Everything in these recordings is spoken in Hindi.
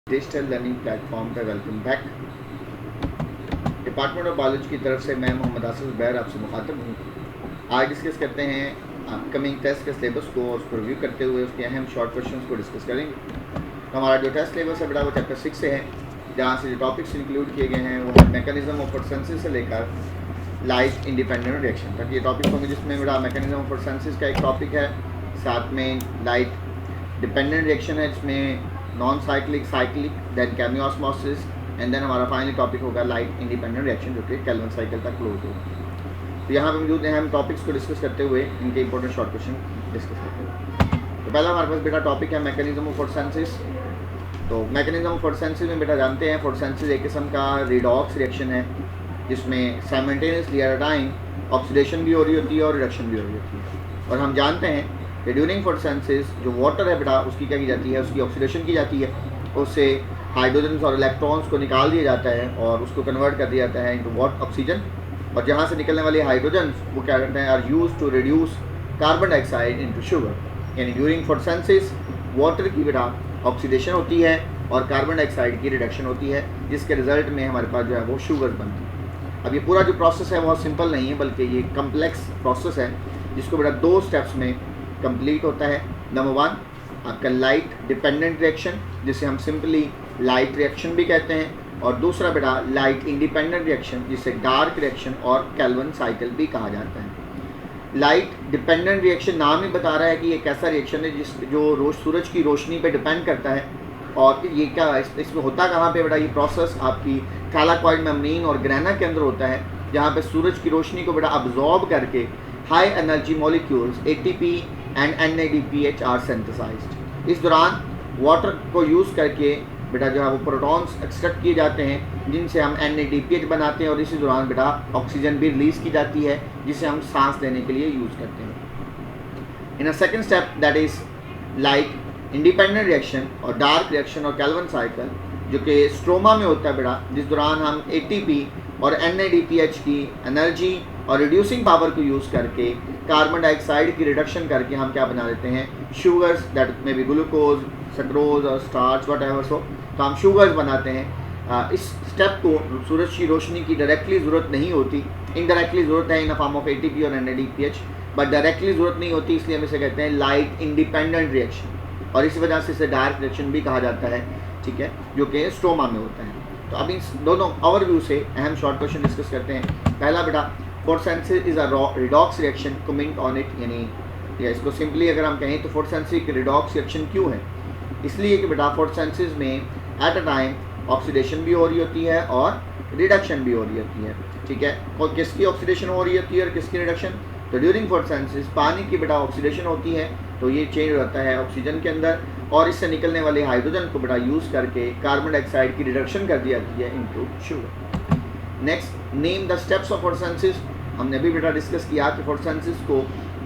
डिजिटल लर्निंग प्लेटफॉर्म पे welcome back. Department of biology की तरफ से मैं मोहम्मद आसिफ ज़ुबैर आपसे मुखातब हूँ। आज डिस्कस करते हैं अपकमिंग टेस्ट के सिलेबस को, उसको रिव्यू करते हुए उसके अहम शॉर्ट क्वेश्चंस को डिस्कस करेंगे। तो हमारा जो टेस्ट सिलेबस है बेटा वो चैप्टर 6 से है, जहाँ से जो टॉपिक्स इंक्लूड किए गए हैं वो है मैकेनिज्म ऑफ फोटोसिंथेसिस से लेकर लाइट इंडिपेंडेंट रिएक्शन तक ये टॉपिक होंगे, जिसमें बेटा मैकेनिज्म ऑफ फोटोसिंथेसिस का एक टॉपिक है, साथ में लाइट डिपेंडेंट रिएक्शन है जिसमें non cyclic, cyclic, then chemiosmosis and then हमारा फाइनल टॉपिक होगा लाइट इंडिपेंडेंट रिएक्शन जो कि केल्विन साइकिल तक क्लोज होगा। तो यहाँ पर मौजूद हैं हम टॉपिक्स को डिस्कस करते हुए इनके इंपॉर्टेंट शॉर्ट क्वेश्चन डिस्कस करते हुए। तो पहला हमारे पास बेटा टॉपिक है मैकेनिज्म ऑफ फोटोसिंथेसिस। तो मैकेनिज्म ऑफ फोटोसिंथेसिस में बेटा जानते हैं फोटोसिंथेसिस एक किस्म का रिडॉक्स रिएक्शन है जिसमें simultaneously at a time oxidation भी हो रही होती है और रिडक्शन भी हो रही होती है। और हम जानते हैं कि ड्यूरिंग फोटोसिंथेसिस जो वाटर है बेटा उसकी क्या की जाती है, उसकी ऑक्सीडेशन की जाती है, उससे हाइड्रोजन और इलेक्ट्रॉन्स को निकाल दिया जाता है और उसको कन्वर्ट कर दिया जाता है इनटू वॉट ऑक्सीजन। और जहाँ से निकलने वाले हाइड्रोजन वो क्या करते हैं, are used to reduce carbon dioxide into sugar. यानी ड्यूरिंग फोटोसिंथेसिस वाटर की बेटा ऑक्सीडेशन होती है और कार्बन डाइऑक्साइड की रिडक्शन होती है, जिसके रिजल्ट में हमारे पास जो है वो शुगर बनती है। अब ये पूरा जो प्रोसेस है बहुत सिंपल नहीं है, बल्कि ये कम्प्लेक्स प्रोसेस है जिसको बेटा 2 स्टेप्स में कंप्लीट होता है। नंबर 1 आपका लाइट डिपेंडेंट रिएक्शन, जिसे हम सिंपली लाइट रिएक्शन भी कहते हैं, और दूसरा बेटा लाइट इंडिपेंडेंट रिएक्शन जिसे डार्क रिएक्शन और केल्विन साइकिल भी कहा जाता है। लाइट डिपेंडेंट रिएक्शन नाम ही बता रहा है कि ये एक ऐसा रिएक्शन है जो सूरज की रोशनी पे डिपेंड करता है। और ये क्या इसमें होता कहाँ पे बेटा, ये प्रोसेस आपकी थैलाकॉइड मेम्ब्रेन और ग्रेना के अंदर होता है, जहाँ पे सूरज की रोशनी को बेटा अब्जॉर्ब करके high energy molecules ATP and NADPH are synthesised. इस दौरान वाटर को यूज़ करके बेटा जो है वो प्रोटॉन्स एक्सट्रैक्ट किए जाते हैं, जिनसे हम NADPH बनाते हैं, और इसी दौरान बेटा ऑक्सीजन भी रिलीज़ की जाती है जिसे हम सांस लेने के लिए यूज़ करते हैं। In a second step that is light independent reaction और डार्क रिएक्शन और केल्विन साइकिल, जो कि स्ट्रोमा में होता है बेटा, जिस दौरान हम ATP और NADPH की एनर्जी और रिड्यूसिंग पावर को यूज़ करके कार्बन डाइऑक्साइड की रिडक्शन करके हम क्या बना लेते हैं, sugars, that may be glucose, sucrose और स्टार्च वट एवर सो, तो हम शुगर्स बनाते हैं। इस स्टेप को सूरज की रोशनी की डायरेक्टली ज़रूरत नहीं होती, इनडायरेक्टली ज़रूरत है in the form of ATP और NADPH, बट डायरेक्टली ज़रूरत नहीं होती, इसलिए हम इसे कहते हैं लाइट इंडिपेंडेंट रिएक्शन, और इसी वजह से इसे डार्क रिएक्शन भी कहा जाता है, ठीक है, जो कि स्ट्रोमा में होता है। तो अब इन दोनों ओवरव्यू से अहम शॉर्ट क्वेश्चन डिस्कस करते हैं। पहला बेटा photosynthesis is a redox reaction, comment on it, यानी या इसको सिंपली अगर हम कहें तो फोटोसिंथेसिस एक रिडॉक्स रिएक्शन क्यों है, इसलिए कि बेटा फोटोसिंथेसिस में एट अ टाइम ऑक्सीडेशन भी हो रही होती है और रिडक्शन भी हो रही होती है, ठीक है। और किसकी ऑक्सीडेशन हो रही होती है और किसकी रिडक्शन, तो ड्यूरिंग फोटोसिंथेसिस पानी की बेटा ऑक्सीडेशन होती है, तो ये चेंज होता है ऑक्सीजन के अंदर, और इससे निकलने वाले हाइड्रोजन को बेटा यूज़ करके कार्बन डाइऑक्साइड की रिडक्शन कर दी जाती है into sugar. Next, name the steps of photosynthesis. हमने अभी बेटा डिस्कस किया कि फोटोसिंथेसिस को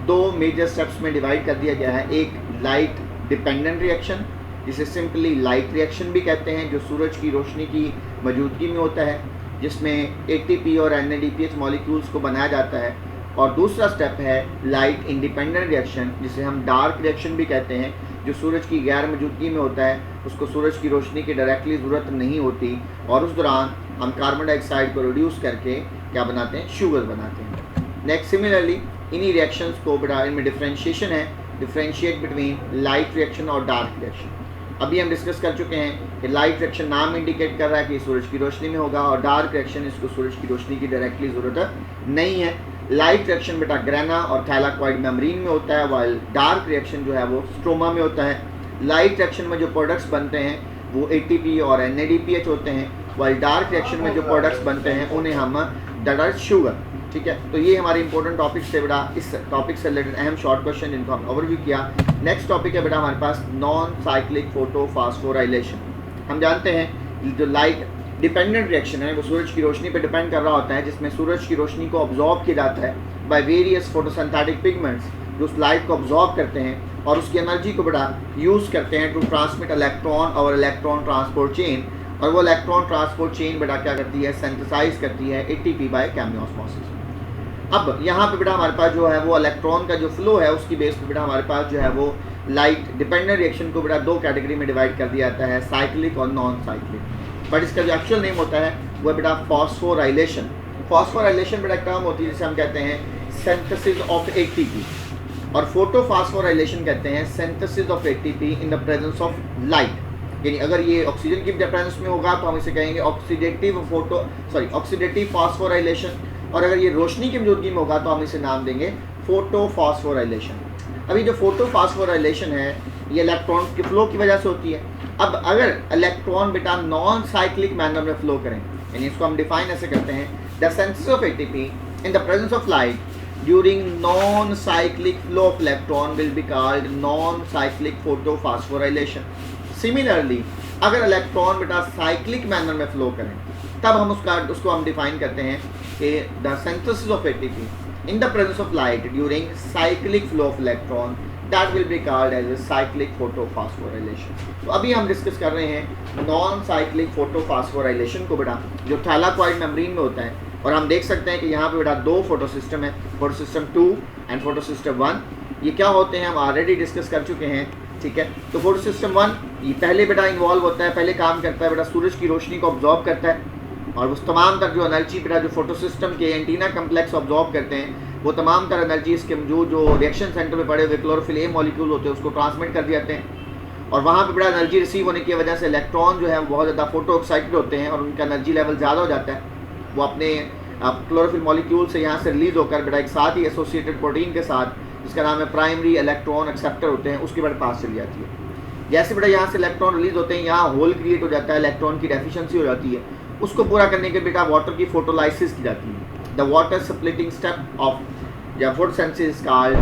2 मेजर स्टेप्स में डिवाइड कर दिया गया है। एक लाइट डिपेंडेंट रिएक्शन, जिसे सिंपली लाइट रिएक्शन भी कहते हैं, जो सूरज की रोशनी की मौजूदगी में होता है, जिसमें ATP और NADPH मॉलिक्यूल्स को बनाया जाता है। और दूसरा स्टेप है लाइट इंडिपेंडेंट रिएक्शन, जिसे हम डार्क रिएक्शन भी कहते हैं, जो सूरज की गैर मौजूदगी में होता है, उसको सूरज की रोशनी की डायरेक्टली ज़रूरत नहीं होती, और उस दौरान हम कार्बन डाइऑक्साइड को रिड्यूस करके क्या बनाते हैं, शुगर बनाते हैं। नेक्स्ट, सिमिलरली इन्हीं रिएक्शंस को बेटा इनमें डिफ्रेंशिएशन है, डिफ्रेंशिएट बिटवीन लाइट रिएक्शन और डार्क रिएक्शन। अभी हम डिस्कस कर चुके हैं कि लाइट रिएक्शन नाम इंडिकेट कर रहा है कि सूरज की रोशनी में होगा, और डार्क रिएक्शन इसको सूरज की रोशनी की डायरेक्टली ज़रूरत नहीं है। लाइट रिएक्शन बेटा ग्रेना और थैलाकॉइड मेम्ब्रेन में होता है, वाइल डार्क रिएक्शन जो है वो स्ट्रोमा में होता है। लाइट रिएक्शन में जो प्रोडक्ट्स बनते हैं वो ATP और NADPH होते हैं, वाइल डार्क रिएक्शन में जो प्रोडक्ट्स बनते हैं उन्हें हम दैट आर शुगर, ठीक है। तो ये हमारे इंपॉर्टेंट टॉपिक्स थे बेटा, इस टॉपिक से रिलेटेड अहम शॉर्ट क्वेश्चन जिनको हम ओवरव्यू किया। नेक्स्ट टॉपिक है बेटा हमारे पास नॉन साइक्लिक फोटोफॉस्फोराइलेशन। हम जानते हैं जो लाइट डिपेंडेंट रिएक्शन है वो सूरज की रोशनी पे डिपेंड कर रहा होता है, जिसमें सूरज की रोशनी को ऑब्जॉर्ब किया जाता है बाय वेरियस फोटोसिंथेटिक पिगमेंट्स, जो उस लाइट को ऑब्जॉर्ब करते हैं और उसकी एनर्जी को बेटा यूज़ करते हैं टू ट्रांसमिट इलेक्ट्रॉन और इलेक्ट्रॉन ट्रांसपोर्ट चेन, और वो इलेक्ट्रॉन ट्रांसपोर्ट चेन बेटा क्या करती है, सिंथेसाइज करती है ATP बाय केमियोस्मोसिस। अब यहाँ पे बेटा हमारे पास जो है वो इलेक्ट्रॉन का जो फ्लो है उसकी बेस पे बेटा हमारे पास जो है वो लाइट डिपेंडेंट रिएक्शन को बेटा दो कैटेगरी में डिवाइड कर दिया जाता है, साइक्लिक और नॉन साइक्लिक। बट इसका जो एक्चुअल नेम होता है वो बेटा फॉस्फोराइलेशन। फॉस्फोराइलेशन बेटा टर्म होती है जिसे हम कहते हैं सिंथेसिस ऑफ एटीपी, और फोटोफॉस्फोराइलेशन कहते हैं synthesis of ATP in the presence of light. यानी अगर ये ऑक्सीजन की प्रेजेंस में होगा तो हम इसे कहेंगे ऑक्सीडेटिव फॉस्फोराइलेशन, और अगर ये रोशनी की मौजूदगी में होगा तो हम इसे नाम देंगे फोटोफॉस्फोराइलेशन। अभी जो फोटोफॉस्फोराइलेशन है ये इलेक्ट्रॉन के फ्लो की वजह से होती है। अब अगर इलेक्ट्रॉन बेटा नॉन साइक्लिक मैनर में फ्लो करें, यानी इसको हम डिफाइन ऐसे करते हैं, the synthesis of ATP in the presence of light during non-cyclic flow of electron will be called non-cyclic photophosphorylation. Similarly, अगर इलेक्ट्रॉन बेटा साइक्लिक मैनर में फ्लो करें तब हम उसको हम डिफाइन करते हैं कि the synthesis of ATP in the presence of light during cyclic flow of electron that will be called as a cyclic photophosphorylation. तो अभी हम डिस्कस कर रहे हैं नॉन साइक्लिक फोटोफॉस्फोराइलेशन को बेटा, जो थैलाकॉइड मेम्ब्रेन में होता है। और हम देख सकते हैं कि यहाँ पे बेटा दो फोटो सिस्टम है, photo system 2 and photo system 1। ये क्या होते हैं हम ऑलरेडी डिस्कस कर चुके हैं, ठीक है। तो फोटो सिस्टम 1 ये पहले बेटा इन्वॉल्व होता है, पहले काम करता है बेटा सूरज की रोशनी को ऑब्जॉर्व करता है, और उस तमाम तर जो एनर्जी बेटा जो फोटो सिस्टम के एंटीना कम्प्लेक्स ऑब्जॉर्व करते हैं वो तमाम तर एनर्जी इसके जो रिएक्शन सेंटर में पड़े हुए क्लोरोफिल ए मॉलिक्यूल होते हैं उसको ट्रांसमिट कर दिए जाते हैं। और वहाँ पे बड़ा एनर्जी रिसीव होने की वजह से इलेक्ट्रॉन जो है बहुत ज़्यादा फोटो एक्साइटेड होते हैं और उनका एनर्जी लेवल ज़्यादा हो जाता है। वो अपने क्लोरोफिल मॉलिक्यूल से यहाँ से रिलीज होकर बेटा एक साथ ही एसोसिएटेड प्रोटीन के साथ जिसका नाम है प्राइमरी इलेक्ट्रॉन एक्सेप्टर होते हैं उसके बेटा पास चली जाती है। जैसे बेटा यहाँ से इलेक्ट्रॉन रिलीज होते हैं यहाँ होल क्रिएट हो जाता है, इलेक्ट्रॉन की डेफिशिएंसी हो जाती है, उसको पूरा करने के बेटा वाटर की फोटोलाइसिस की जाती है। The water splitting step of या फोटोसिंथेसिस कॉल्ड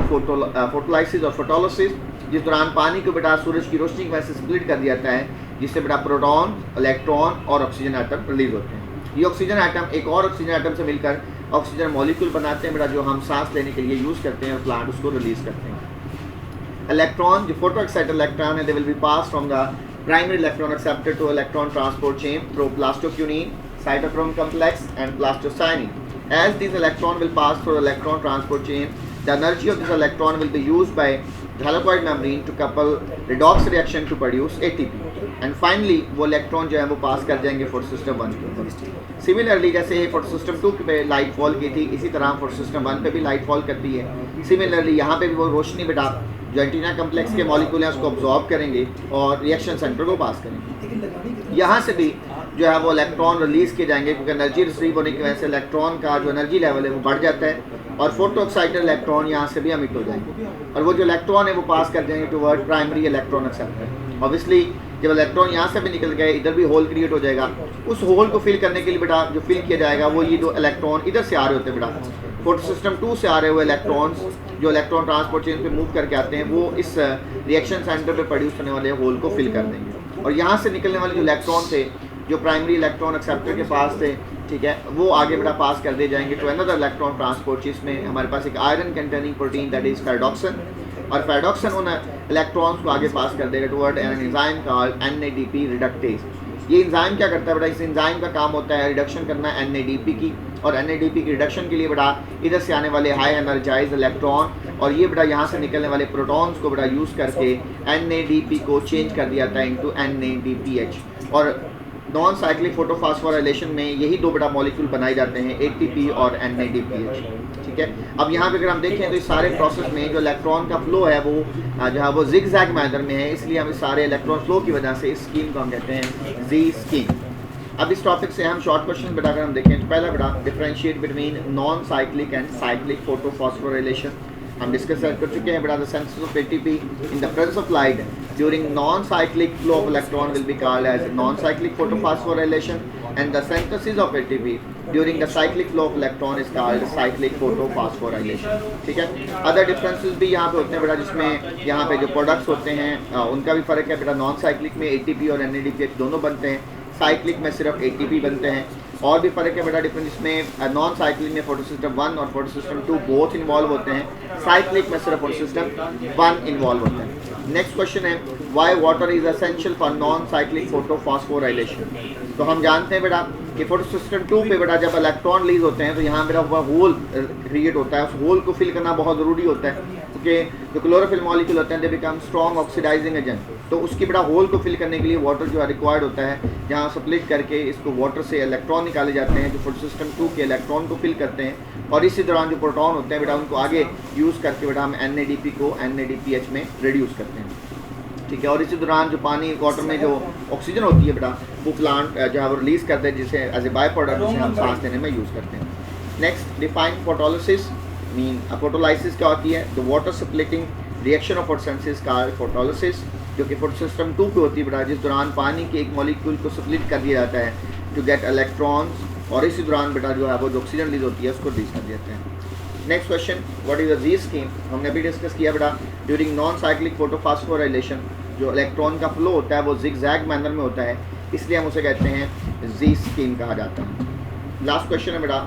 फोटोलाइसिस और फोटोलिसिस, जिस दौरान पानी को बेटा सूरज की रोशनी की वजह से स्प्लिट कर दिया जाता है जिससे बेटा प्रोटॉन, इलेक्ट्रॉन और ऑक्सीजन एटम रिलीज होते हैं। ये ऑक्सीजन एटम एक और ऑक्सीजन एटम से मिलकर ऑक्सीजन मॉलिक्यूल बनाते हैं बेटा जो हम सांस लेने के लिए यूज़ करते हैं और प्लांट उसको रिलीज करते हैं। इलेक्ट्रॉन जो फोटो एक्साइटेड इलेक्ट्रॉन है they will be pass from the primary electron acceptor to electron transport chain through plastoquinone, cytochrome complex and plastocyanin. As these electron will pass through the electron transport chain, the energy of this electron will be used by the thylakoid membrane to couple redox reaction to produce ATP. And finally, वो इलेक्ट्रॉन जो है वो पास कर जाएंगे फोटो सिस्टम 1 के ऊपर। सिमिलरली जैसे फोटो सिस्टम 2 पे लाइट फॉल की थी इसी तरह फोटो सिस्टम 1 पे भी लाइट फॉल करती है। सिमिलरली यहाँ पे भी वो रोशनी बेटा जो एंटीना कम्प्लेक्स के मॉलिक्यूल हैं उसको ऑब्जॉर्व करेंगे और रिएक्शन सेंटर को पास करेंगे। यहाँ से भी जो है वो इलेक्ट्रॉन रिलीज किए जाएंगे क्योंकि एनर्जी रिसीव होने की वजह से इलेक्ट्रॉन का जो एनर्जी लेवल है वो बढ़ जाता है और फोटो एक्साइटेड इलेक्ट्रॉन यहाँ से भी एमिट हो जाएंगे और वो जो इलेक्ट्रॉन है वो पास कर देंगे toward primary electron acceptor. Obviously जब इलेक्ट्रॉन यहाँ से भी निकल गए इधर भी होल क्रिएट हो जाएगा। उस होल को फिल करने के लिए बेटा जो फिल किया जाएगा वो ये जो इलेक्ट्रॉन इधर से आ रहे होते हैं बेटा फोटो सिस्टम 2 से आ रहे हुए इलेक्ट्रॉन्स जो इलेक्ट्रॉन ट्रांसपोर्ट चेन पे मूव करके आते हैं वो इस रिएक्शन सेंटर पे प्रोड्यूस होने वाले होल को फिल कर देंगे और यहाँ से निकलने वाले जो इलेक्ट्रॉन थे जो प्राइमरी इलेक्ट्रॉन एक्सेप्टर के पास थे, ठीक है, वो आगे बेटा पास कर दिए जाएंगे टू अनदर इलेक्ट्रॉन ट्रांसपोर्ट जिसमें हमारे पास एक iron containing protein that is ferredoxin और फेरडॉक्सिन उन इलेक्ट्रॉन्स को आगे पास कर देगा toward an enzyme called NADP reductase. ये एंजाइम क्या करता है बेटा, इस एंजाइम का काम होता है रिडक्शन करना NADP की और NADP की रिडक्शन के लिए बेटा इधर से आने वाले हाई एनर्जाइज इलेक्ट्रॉन और ये बेटा यहाँ से निकलने वाले प्रोटॉन्स को बेटा यूज़ करके NADP को चेंज कर दिया जाता है इनटू NADPH। और नॉन साइक्लिक फोटोफॉस्फोराइलेशन में यही दो बेटा मॉलिक्यूल बनाए जाते हैं ATP और NADPH, ठीक है। अब यहाँ पे अगर हम देखें तो इस सारे प्रोसेस में जो इलेक्ट्रॉन का फ्लो है वो जो है वो जिगजैग मैनर में है, इसलिए हम इस सारे इलेक्ट्रॉन फ्लो की वजह से इस स्कीम को हम कहते हैं Z स्कीम। अब इस टॉपिक से हम शॉर्ट क्वेश्चन बेटा अगर हम देखें तो पहला बेटा differentiate between non cyclic and cyclic photophosphorylation हम डिस्कस कर चुके हैं बेटा। The synthesis of ATP in the presence of light during non cyclic flow of electron will be called as non cyclic photophosphorylation and the synthesis of ATP during the cyclic flow of electron is called cyclic photophosphorylation, ठीक है। अदर डिफरेंसेस भी यहाँ पे होते हैं बेटा जिसमें यहाँ पे जो प्रोडक्ट्स होते हैं उनका भी फ़र्क है बेटा। नॉन साइक्लिक में ATP और NADPH दोनों बनते हैं, साइक्लिक में सिर्फ ATP बनते हैं। और भी फ़र्क है बेटा डिफरेंस इसमें नॉन साइक्लिक में फोटो सिस्टम 1 और फोटो सिस्टम 2 बोथ इन्वॉल्व होते हैं, साइक्लिक में सिर्फ फोटो सिस्टम 1 इन्वॉल्व होता है। नेक्स्ट क्वेश्चन है why water is essential for non cyclic photophosphorylation. तो हम जानते हैं बेटा कि फोटो सिस्टम 2 पे बेटा जब इलेक्ट्रॉन रिलीज होते हैं तो यहाँ मेरा हुआ होल क्रिएट होता है, उस होल को फिल करना बहुत ज़रूरी होता है क्योंकि जो क्लोरोफिल मॉलिक्यूल होते हैं they become strong oxidising agent, तो उसकी बड़ा होल को फिल करने के लिए वाटर जो है रिक्वायर्ड होता है, जहाँ स्प्लिट करके इसको वाटर से इलेक्ट्रॉन निकाले जाते हैं जो फोटो सिस्टम 2 के इलेक्ट्रॉन को फिल करते हैं, और इसी दौरान जो प्रोटॉन होते हैं बेटा उनको आगे यूज़ करके बेटा हम NADP को NADPH में रिड्यूस करते हैं, ठीक है। और इसी दौरान जो पानी वाटर में जो ऑक्सीजन होती है बेटा वो प्लांट जो है वो रिलीज़ करते हैं जिसे एज ए बाय प्रोडक्ट जिसे हम सांस लेने में यूज़ करते हैं। Next define photolysis mean photolysis क्या होती है, the water splitting reaction of photosynthesis called photolysis, जो कि फोटो सिस्टम 2 पे होती है बेटा, जिस दौरान पानी के एक मॉलिक्यूल को स्प्लिट कर दिया जाता है टू गेट इलेक्ट्रॉन्स, और इसी दौरान बेटा जो है वो जो ऑक्सीजन रिलीज होती है उसको रिलीज कर देते हैं। Next question, what is the Z scheme, हमने अभी डिस्कस किया बेटा ड्यूरिंग नॉन साइक्लिक फोटोफॉस्फोराइलेशन जो इलेक्ट्रॉन का फ्लो होता है वो जिगजैग मैनर में होता है, इसलिए हम उसे कहते हैं जी स्कीम कहा जाता है। लास्ट क्वेश्चन है बेटा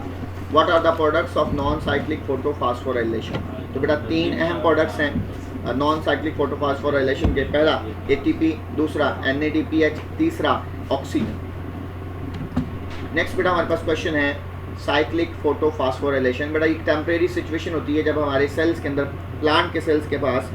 what are the products of non cyclic photophosphorylation, तो बेटा 3 अहम प्रोडक्ट्स हैं नॉन साइक्लिक फोटोफॉस्फोराइलेशन के, पहला ATP, दूसरा NADPH, तीसरा ऑक्सीजन। नेक्स्ट बेटा हमारे पास क्वेश्चन है साइक्लिक फोटोफॉस्फोराइलेशन, बेटा एक टेम्परेरी सिचुएशन होती है जब हमारे सेल्स के अंदर प्लांट के सेल्स के पास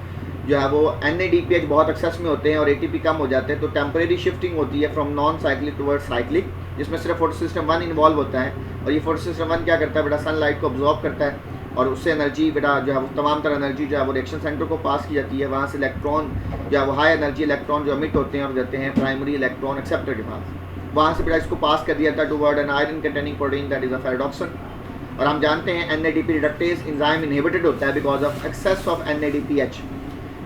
जो है वो NADPH बहुत एक्सेस में होते हैं और ATP कम हो जाते हैं, तो टेम्परेरी शिफ्टिंग होती है from non cyclic toward cyclic, जिसमें सिर्फ फोटो सिस्टम 1 इन्वॉल्व होता है, और ये फोटो सिस्टम 1 क्या करता है बेटा सनलाइट को ऑब्जॉर्व करता है और उससे एनर्जी बेटा जो है वो तमाम तरह एनर्जी जो है वो रिएक्शन सेंटर को पास की जाती है, वहाँ से इलेक्ट्रॉन जो है वो हाई एनर्जी इलेक्ट्रॉन जो अमिट होते हैं और जाते हैं प्राइमरी इलेक्ट्रॉन एक्सेप्टर के पास, वहाँ से बेटा इसको पास कर दिया जाता है toward an iron containing protein that is a ferredoxin, और हम जानते हैं NADP रिडक्टेज एंजाइम इनहिबिटेड होता है because of excess of NADPH,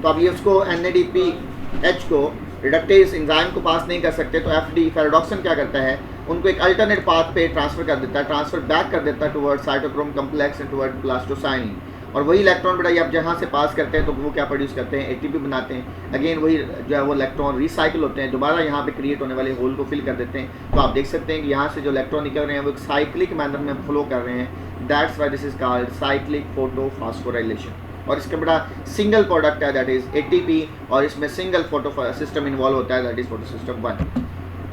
तो अब ये उसको NADPH को रिडक्टेज एंजाइम को पास नहीं कर सकते, तो FD फेरेडॉक्सिन क्या करता है उनको एक अल्टरनेट पाथ पे ट्रांसफर कर देता है, ट्रांसफर बैक कर देता है toward cytochrome complex and toward plastocyanin, और वही इलेक्ट्रॉन बेटा ये आप जहाँ से पास करते हैं तो वो क्या प्रोड्यूस करते हैं ATP बनाते हैं, अगेन वही जो है वो इलेक्ट्रॉन रिसाइकिल होते हैं, दोबारा यहाँ पे क्रिएट होने वाले होल को फिल कर देते हैं, तो आप देख सकते हैं कि यहाँ से जो इलेक्ट्रॉन निकल रहे हैं वो एक साइक्लिक मैनर में फ्लो कर रहे हैं, that's why this is called cyclic photophosphorylation, और इसका बड़ा सिंगल प्रोडक्ट है दैट इज ATP, और इसमें सिंगल फोटो सिस्टम इन्वॉल्व होता है दैट इज फोटो सिस्टम 1।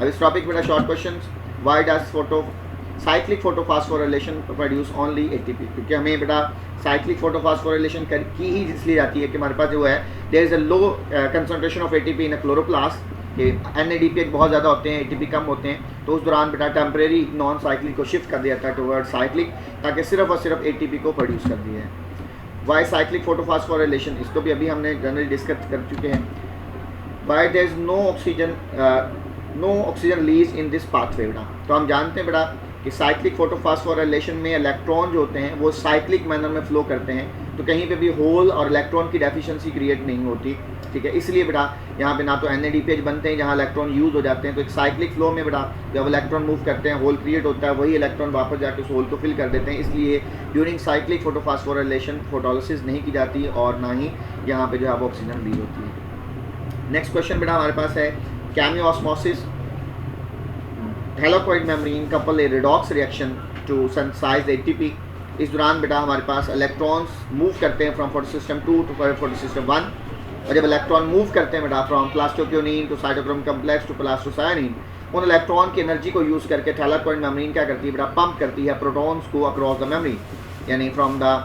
अब इस टॉपिक बेटा short question, why does cyclic photophosphorylation produce only ATP, क्योंकि हमें बेटा साइक्लिक फोटोफॉस्फोराइलेशन की ही इसलिए जाती है कि हमारे पास जो है there is a low concentration of ATP in a chloroplast, कि NADPH बहुत ज़्यादा होते हैं ATP कम होते हैं, तो उस दौरान बेटा टेम्परेरी नॉन साइक्लिक को शिफ्ट कर दिया जाता है टुवर्ड साइक्लिक, ताकि सिर्फ और सिर्फ ATP को प्रोड्यूस कर दिया है। वाई साइक्लिक फोटोफॉस्फोराइलेशन, इसको भी अभी हमने जनरली डिस्कस कर चुके हैं। Why there is no oxygen release in this pathway बेटा, तो हम जानते हैं बेटा कि साइक्लिक फोटोफॉस्फोराइलेशन में इलेक्ट्रॉन जो होते हैं वो साइक्लिक मैनर में फ्लो करते हैं, तो कहीं पे भी होल और इलेक्ट्रॉन की डेफिशिएंसी क्रिएट नहीं होती, ठीक है। इसलिए बेटा यहाँ पे ना तो NADPH बनते हैं जहाँ इलेक्ट्रॉन यूज़ हो जाते हैं, तो एक साइक्लिक फ्लो में बेटा जब इलेक्ट्रॉन मूव करते हैं होल क्रिएट होता है, वही इलेक्ट्रॉन वापस जाकर उस होल को फिल कर देते हैं, इसलिए ड्यूरिंग साइक्लिक फोटोफॉस्फोराइलेशन फोटोलिसिस नहीं की जाती और ना ही यहाँ पे जो है वो ऑक्सीजन रिलीज होती है। नेक्स्ट क्वेश्चन बेटा हमारे पास है chemiosmosis, thylakoid membrane couple a redox reaction to synthesize ATP, इस दौरान बेटा हमारे पास इलेक्ट्रॉन्स मूव करते हैं from photo system 2 to photo system 1, और जब इलेक्ट्रॉन मूव करते हैं बेटा from plastoquinone to cytochrome complex to plastocyanin, उन इलेक्ट्रॉन की एनर्जी को यूज़ करके थैलाकोइड मेम्ब्रेन क्या करती है बेटा पंप करती है प्रोटॉन्स को अक्रॉस द मेम्ब्रेन, यानी from the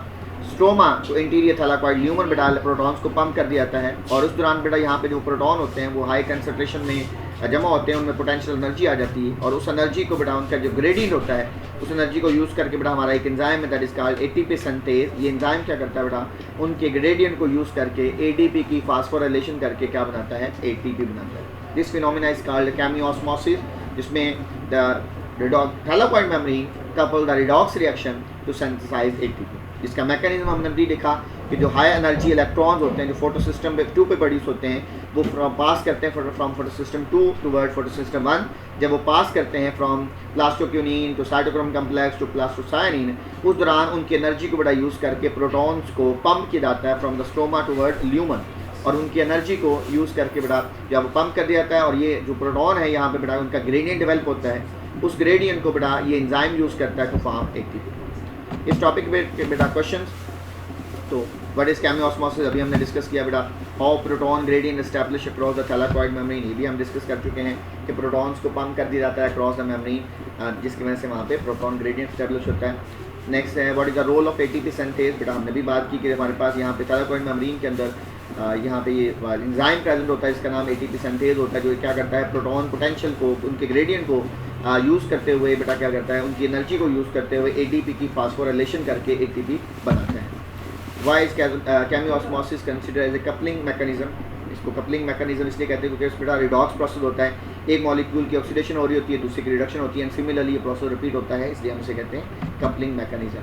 stroma to interior thylakoid lumen बेटा प्रोटॉन्स को पंप कर दिया जाता है, और उस दौरान बेटा यहाँ पे जो प्रोटॉन होते हैं वो हाई कंसंट्रेशन में जमा होते हैं, उनमें पोटेंशियल एनर्जी आ जाती है, और उस एनर्जी को बेटा उनका जो ग्रेडियंट होता है उस एनर्जी को यूज़ करके बेटा हमारा एक एंजाइम है that is called ATP synthase, ये एंजाइम क्या करता है बेटा उनके ग्रेडियंट को यूज़ करके ADP की फास्फोराइलेशन करके क्या बनाता है ATP बनाता है। This phenomena is called chemiosmosis, जिसमें the thylakoid membrane couple the redox reaction to synthesize ATP, जिसका मैकेनिज्म हमने भी देखा कि जो हाई एनर्जी इलेक्ट्रॉन्स होते हैं जो फोटो सिस्टम 2 पे प्रोड्यूस होते हैं वो पास करते हैं from photo system 2 toward photo system 1, जब वो पास करते हैं from plastoquinone to cytochrome complex to plastocyanin, उस दौरान उनकी एनर्जी को बड़ा यूज़ करके प्रोटॉन्स को पंप किया जाता है from the stroma toward lumen, और उनकी एनर्जी को यूज़ करके बेटा जब पंप कर दिया जाता है, और ये जो प्रोटॉन है यहाँ पे बेटा उनका ग्रेडियंट डेवलप होता है, उस ग्रेडियंट को बेटा ये एंजाइम यूज़ करता है टू फॉर्म ATP। इस टॉपिक पे बेटा क्वेश्चंस, तो व्हाट इज केमियोस्मोसिस अभी हमने डिस्कस किया बेटा। How proton gradient establish across the thylakoid membrane, ये भी हम डिस्कस कर चुके हैं कि प्रोटॉन्स को पंप कर दिया जाता है अक्रॉस द मेम्ब्रेन, जिसकी वजह से वहाँ पे प्रोटॉन ग्रेडियंट एस्टैब्लिश होता है। नेक्स्ट है what is the role of ATP synthase, बेटा हमने भी बात की कि हमारे पास यहाँ पे थैलाकॉइड मेम्ब्रेन के अंदर यहाँ पे ये एंजाइम प्रेजेंट होता है, इसका नाम एटीपी सिंथेज होता है, जो क्या करता है प्रोटॉन पोटेंशियल को, उनके ग्रेडियंट को यूज़ करते हुए बेटा क्या करता है, उनकी एनर्जी को यूज़ करते हुए एटीपी की फास्फोराइलेशन करके एटीपी बनाता है। Why is chemiosmosis consider as a coupling mechanism, इसको कपलिंग मैकेनिज्म इसलिए कहते हैं क्योंकि बेटा रिडॉक्स प्रोसेस होता है, एक मॉलिक्यूल की ऑक्सीडेशन हो रही होती है, दूसरी की रिडक्शन होती है, एंड सिमिलरली ये प्रोसेस रिपीट होता है, इसलिए हम इसे कहते हैं coupling mechanism.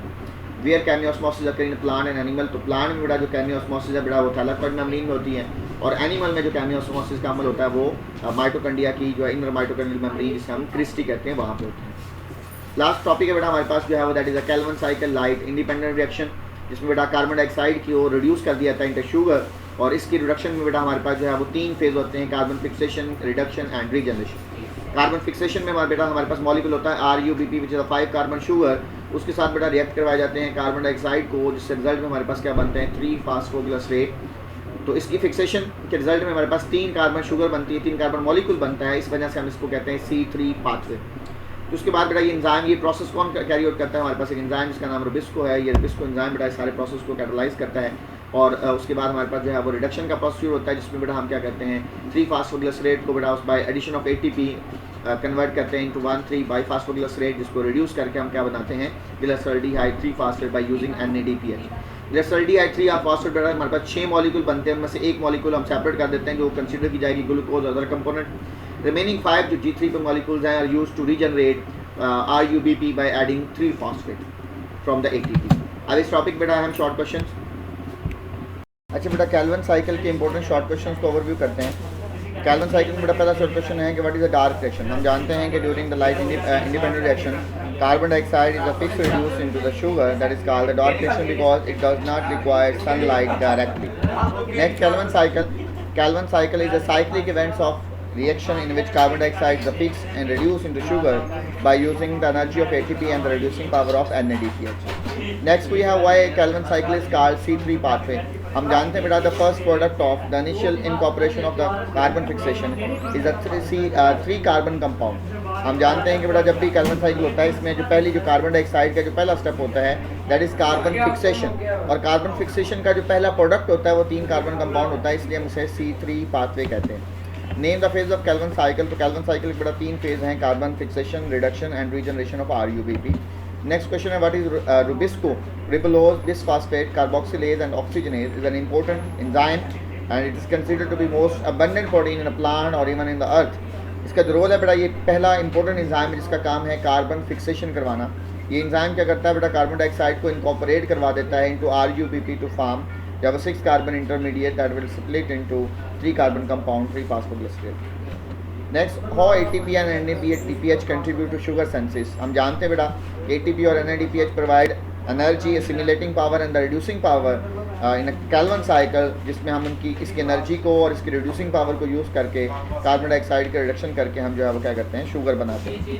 Where chemiosmosis occur in plant and animal, तो प्लांट में बेटा जो केमियोस्मोसिस है बेटा वो थैलाकॉइड मेम्ब्रेन में होती है, और एनिमल में जो केमियोस्मोसिस का अमल होता है वो माइटोकॉन्ड्रिया की जो है इनर माइटोकॉन्ड्रियल मेम्ब्रेन जिसका हम क्रिस्टी कहते हैं वहाँ पे होता है। लास्ट टॉपिक है बेटा हमारे पास जो है वो that is a Calvin cycle light independent reaction, जिसमें बेटा कार्बन डाइऑक्साइड की ओर रिड्यूस कर दिया जाता है इनटू शुगर, और इसकी रिडक्शन में बेटा हमारे पास जो है वो 3 फेज होते हैं, carbon fixation, reduction and regeneration. Carbon fixation में बेटा हमारे पास मॉलिक्यूल होता है RUBP which is 5 carbon sugar, उसके साथ बेटा रिएक्ट करवाए जाते हैं कार्बन डाइऑक्साइड को, जिससे रिजल्ट में हमारे पास क्या बनते हैं 3 फास्फोग्लिसरेट। तो इसकी फिक्सेशन के रिजल्ट में हमारे पास 3 कार्बन शुगर बनती है, 3 कार्बन मॉलिक्यूल बनता है, इस वजह से हम इसको कहते हैं C3 पाथवे। तो उसके बाद बेटा ये एंजाइम, ये प्रोसेस कौन कैरी आउट करता है, हमारे पास एक एंजाइम जिसका नाम रुबिस्को है, ये रुबिस्को एंजाइम बेटा सारे प्रोसेस को कैटलाइज करता है, और उसके बाद हमारे पास जो है वो रिडक्शन का प्रोसीजर होता है, जिसमें बेटा हम क्या करते हैं 3 फास्फोग्लिसरेट को बेटा उस by addition of ATP convert करते हैं इनटू 1,3 बाईफास्फोग्लिसरेट, जिसको रिड्यूस करके हम क्या बनाते हैं glyceraldehyde 3 phosphate by using NADPH। Glyceraldehyde 3 phosphate बेटा हमारे पास 6 मॉलिक्यूल बनते हैं, उनमें से एक मॉलिक्यूल हम सेपरेट कर देते हैं जो कंसिडर की जाएगी ग्लूकोज अदर कंपोनेंट। रिमेनिंग 5 जो G3 पे मॉलिक्यूल्स हैं are used to regenerate RUBP by adding 3 phosphate from the ATP। अब इस टॉपिक बेटा हम शॉर्ट क्वेश्चन, अच्छा बेटा कैल्विन साइकिल के इंपॉर्टेंट शॉर्ट क्वेश्चंस को ओवरव्यू करते हैं। कैल्विन साइकिल में बेटा पहला शॉर्ट क्वेश्चन है कि what is a dark reaction. हम जानते हैं कि during the light independent reaction carbon dioxide is a fix reduce into the sugar, that is called the dark reaction because it does not require sunlight directly. Next Calvin cycle is a cyclic events of reaction in which carbon dioxide is fixed and reduced into sugar by using the energy of ATP and the reducing power of NADPH. Next we have why Calvin cycle is called C3 pathway। हम जानते हैं बेटा the first product of the initial incorporation of the carbon fixation is a 3 carbon compound। हम जानते हैं कि बेटा जब भी कैल्विन साइकिल होता है इसमें जो कार्बन डाइऑक्साइड का जो पहला स्टेप होता है दैट इज कार्बन फिक्सेशन, और कार्बन फिक्सेशन का जो पहला प्रोडक्ट होता है वो 3 कार्बन कंपाउंड होता है, इसलिए हम उसे C3 पाथवे कहते हैं। Name the phase of Calvin cycle, तो कैल्विन साइकिल के बड़ा 3 फेज हैं, carbon fixation, reduction and regeneration of RUBP। Next question है what is RuBisCO, ribulose bisphosphate carboxylase and oxygenase is an important enzyme and it is considered to be most abundant protein in a plant और इवन इन द अर्थ। इसका जो रोल है बेटा ये पहला इंपॉर्टेंट एंजाइम है जिसका काम है कार्बन फिक्सेशन करवाना। ये एंजाइम क्या करता है बेटा कार्बन डाइऑक्साइड को इनकॉर्पोरेट करवा देता है into RUBP to form you have a 6 carbon intermediate that will split into 3 carbon compound 3 phosphoglycerate। Next how ATP and NADPH contribute to sugar synthesis। हम जानते हैं बेटा ATP और NADPH provide energy, assimilating power and the reducing power in a Calvin cycle, जिसमें हम इसकी एनर्जी को और इसकी रिड्यूसिंग पावर को यूज़ करके कार्बन डाइऑक्साइड के रिडक्शन करके हम जो है वो क्या करते हैं शुगर बनाते हैं।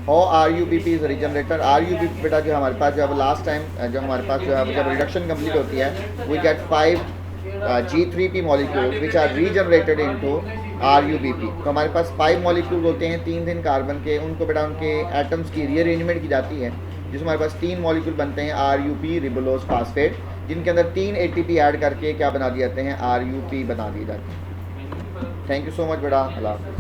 How RUBP इज रिजनरेटर, RUBP बेटा जो हमारे पास जो है वो लास्ट टाइम जो हमारे पास जो है जब रिडक्शन कंप्लीट होती है we get 5 G3P molecule which are regenerated into RUBP। तो हमारे पास 5 मॉलिक्यूल होते हैं 3 कार्बन के, उनको बेटा उनके एटम्स की रीअरेंजमेंट की जाती है जिसमें हमारे पास 3 मॉलिक्यूल बनते हैं RUP रिबोलोज फास्फेट, जिनके अंदर 3 ATP ऐड करके क्या बना दिए जाते हैं RUP बना दिए जाते हैं। थैंक यू सो मच बेटा, अल्लाह।